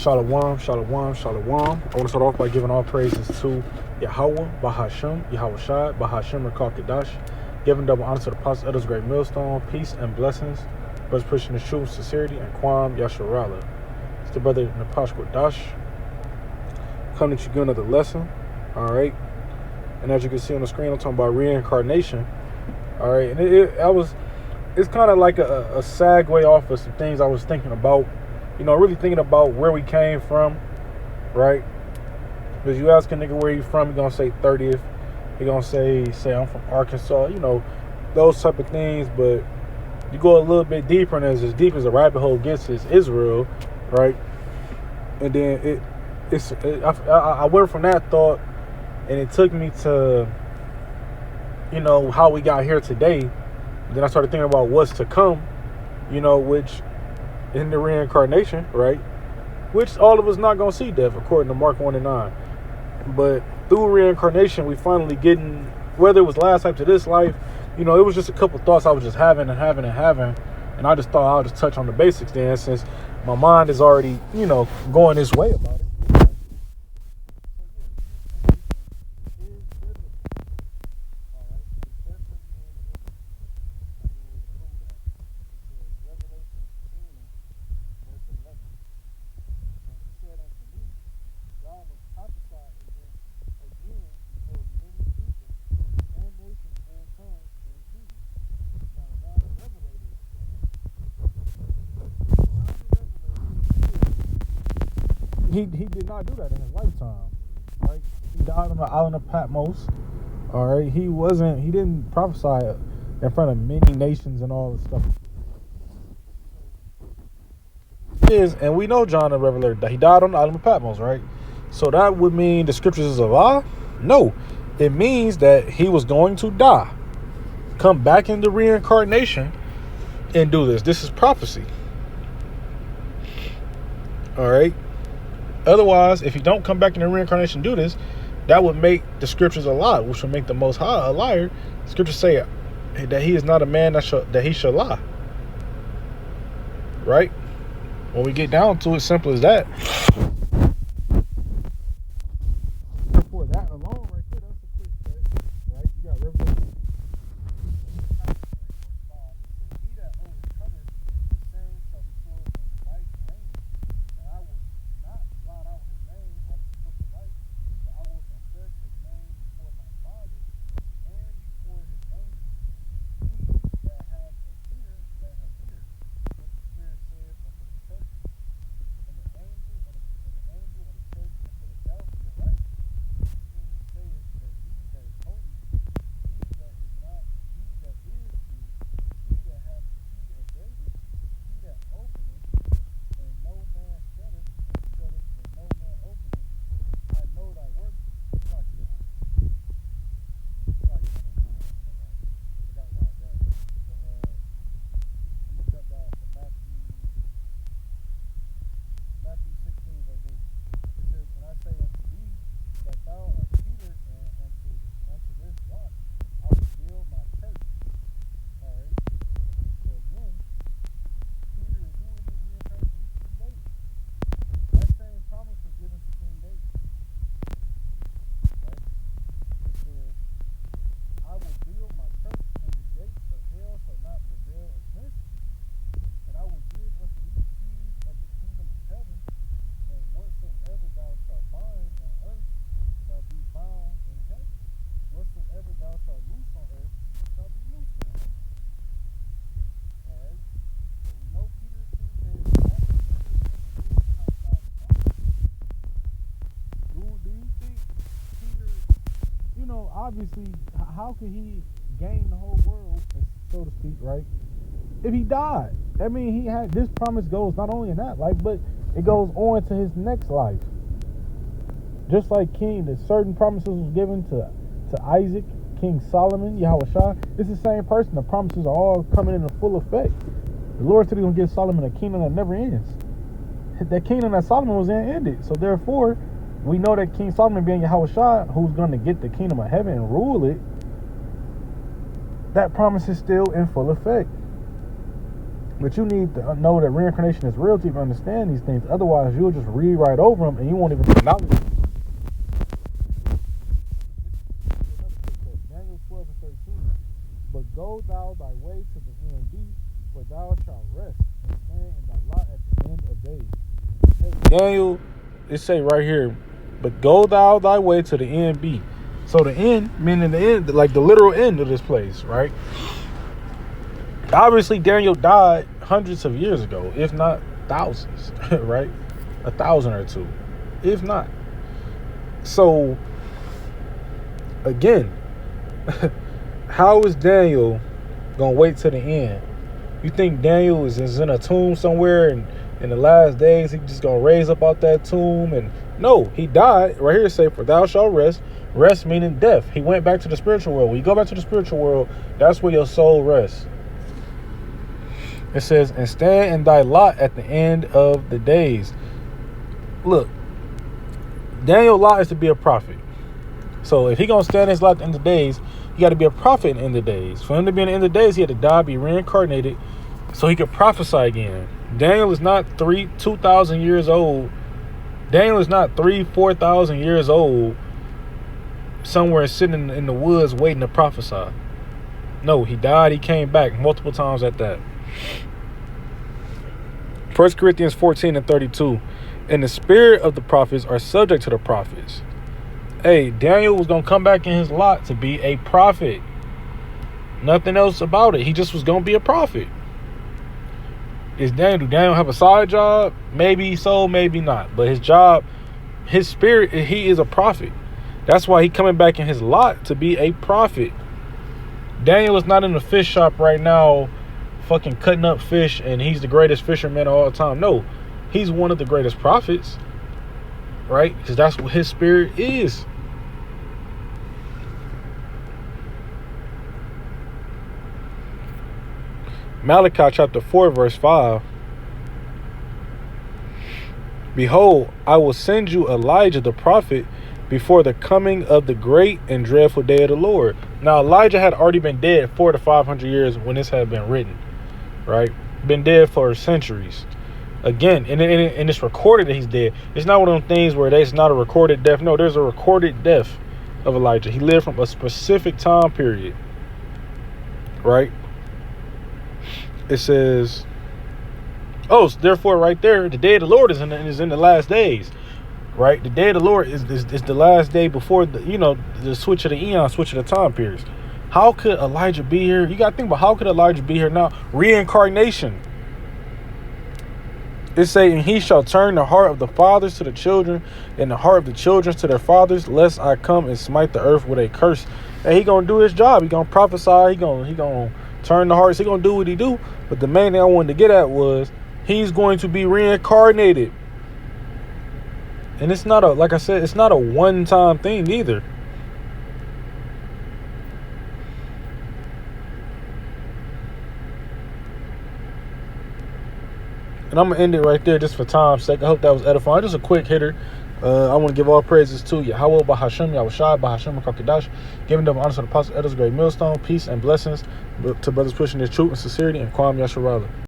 Shalom, shalom, shalom. I want to start off by giving all praises to Yahweh, Bahashem, Yahweh Shai, Bahashem, Rakal Kadash, giving double honor to the apostles, others, great millstone, peace and blessings, brothers pushing the truth, sincerity, and Kwam Yasharala. It's the brother Napash Dash coming to you another lesson. All right, and as you can see on the screen, I'm talking about reincarnation. All right, and it's kind of like a segue off of some things I was thinking about. You know, really thinking about where we came from, right? Because you ask a nigga where you from, he gonna say 30th. He gonna say I'm from Arkansas. You know, those type of things. But you go a little bit deeper, and as deep as the rabbit hole gets is Israel, right? And then I went from that thought, and it took me to, you know, how we got here today. Then I started thinking about what's to come, you know, which in the reincarnation, right? Which all of us not going to see death, according to Mark 1 and 9. But through reincarnation, we finally getting, whether it was last life to this life, you know, it was just a couple thoughts I was just having. And I just thought I'll just touch on the basics then, since my mind is already, you know, going this way about it. He did not do that in his lifetime, right? He died on the island of Patmos. All right, he didn't prophesy in front of many nations and all this stuff. And we know John the Revelator that he died on the island of Patmos, right? So that would mean the scriptures is a lie? No, it means that he was going to die, come back into reincarnation, and do this. This is prophecy. All right. Otherwise, if he don't come back in the reincarnation and do this, that would make the scriptures a lie, which would make the Most High a liar. The scriptures say that he is not a man that he shall lie. Right? When we get down to it, simple as that. For that alone, right there, that's a quick cut. Right? You got Revelation. He that overcometh, the same shall be clothed in white raiment, and I will not blot out his name out of the book of life, but I will confess his name before my Father and before his angels. He that hath an ear, let him hear what the Spirit saith unto the churches. And the angel of the church of Philadelphia write, even he saith that he that is holy, he that is not, he that is true, he that hath the key of David, he that openeth, and no man shutteth, and no man openeth. I know thy works. I forgot where I was at. But I'm gonna jump down to Matthew 16, verse 8. It says, and I say unto thee that thou art Peter, and unto this rock I will build my church. All right. So again, Peter is who in the reincarnation? King David. That same promise was given to King David. Right? It says, I will build my church, and the gates of hell shall not prevail against it. And I will give unto thee the keys of the kingdom of heaven, and whatsoever thou shalt bind on earth shall be bound in heaven. Whatsoever thou shalt loose on earth shall be loosed in heaven. All right? So we know Peter is King David. Do you think Peter, you know, obviously, how could he gain the whole world, so to speak, right? If he died. I mean, he had, this promise goes not only in that life, but it goes on to his next life. Just like that certain promises was given to Isaac, King Solomon, Yahweh Shai. It's the same person. The promises are all coming into full effect. The Lord said he's going to give Solomon a kingdom that never ends. That kingdom that Solomon was in ended. So therefore, we know that King Solomon being Yahweh Shai, who's going to get the kingdom of heaven and rule it, that promise is still in full effect. But you need to know that reincarnation is real to even understand these things. Otherwise, you'll just read right over them and you won't even acknowledge them. Daniel 12 and 13. But go thou thy way to the end be, for thou shalt rest and stand in thy lot at the end of days. Hey, Daniel, it say right here, but go thou thy way to the end be. So the end, meaning the end, like the literal end of this place, right? Obviously, Daniel died hundreds of years ago, if not thousands, right? 1,000 or two, if not. So, again, how is Daniel going to wait to the end? You think Daniel is in a tomb somewhere and in the last days he just going to raise up out that tomb? And no, he died. Right here it say, for thou shalt rest. Rest meaning death. He went back to the spiritual world. When you go back to the spiritual world, that's where your soul rests. It says, and stand in thy lot at the end of the days. Look, Daniel's lot is to be a prophet. So if he going to stand in his lot at the end of the days, he got to be a prophet in the end of the days. For him to be in the end of the days, he had to die, be reincarnated, so he could prophesy again. Daniel is not 2,000 years old. Daniel is not 4,000 years old, somewhere sitting in the woods waiting to prophesy. No, he died, he came back multiple times at that. 1 Corinthians 14 and 32. And the spirit of the prophets are subject to the prophets. Hey, Daniel was going to come back in his lot to be a prophet. Nothing else about it. He just was going to be a prophet. Do Daniel have a side job? Maybe so, maybe not. But his job, his spirit, he is a prophet. That's why he coming back in his lot to be a prophet. Daniel is not in the fish shop right now fucking cutting up fish and he's the greatest fisherman of all time. No, he's one of the greatest prophets, right? Because that's what his spirit is. Malachi chapter 4 verse 5. Behold, I will send you Elijah the prophet before the coming of the great and dreadful day of the Lord. Now Elijah had already been dead 400 to 500 years when this had been written, right? Been dead for centuries. Again, and it's recorded that he's dead. It's not one of them things where there's not a recorded death. No, there's a recorded death of Elijah. He lived from a specific time period, right? It says, oh, so therefore right there, the day of the Lord is in the last days, right? The day of the Lord is the last day before the switch of the eon, switch of the time periods. How could Elijah be here? You got to think about, how could Elijah be here now? Reincarnation. It's saying, he shall turn the heart of the fathers to the children and the heart of the children to their fathers, lest I come and smite the earth with a curse. And he gonna do his job. He gonna prophesy. He gonna turn the hearts. He gonna do what he do. But the main thing I wanted to get at was, he's going to be reincarnated. And it's not like I said, it's not a one-time thing either. And I'm going to end it right there just for time's sake. I hope that was edifying. Just a quick hitter. I want to give all praises to Yahweh, Bahashem, Yahushua, Bahashem, Kakadash, giving them honor to the Apostle Elders, Great Millstone, peace and blessings to brothers pushing their truth and sincerity, and Kwam Yasharala.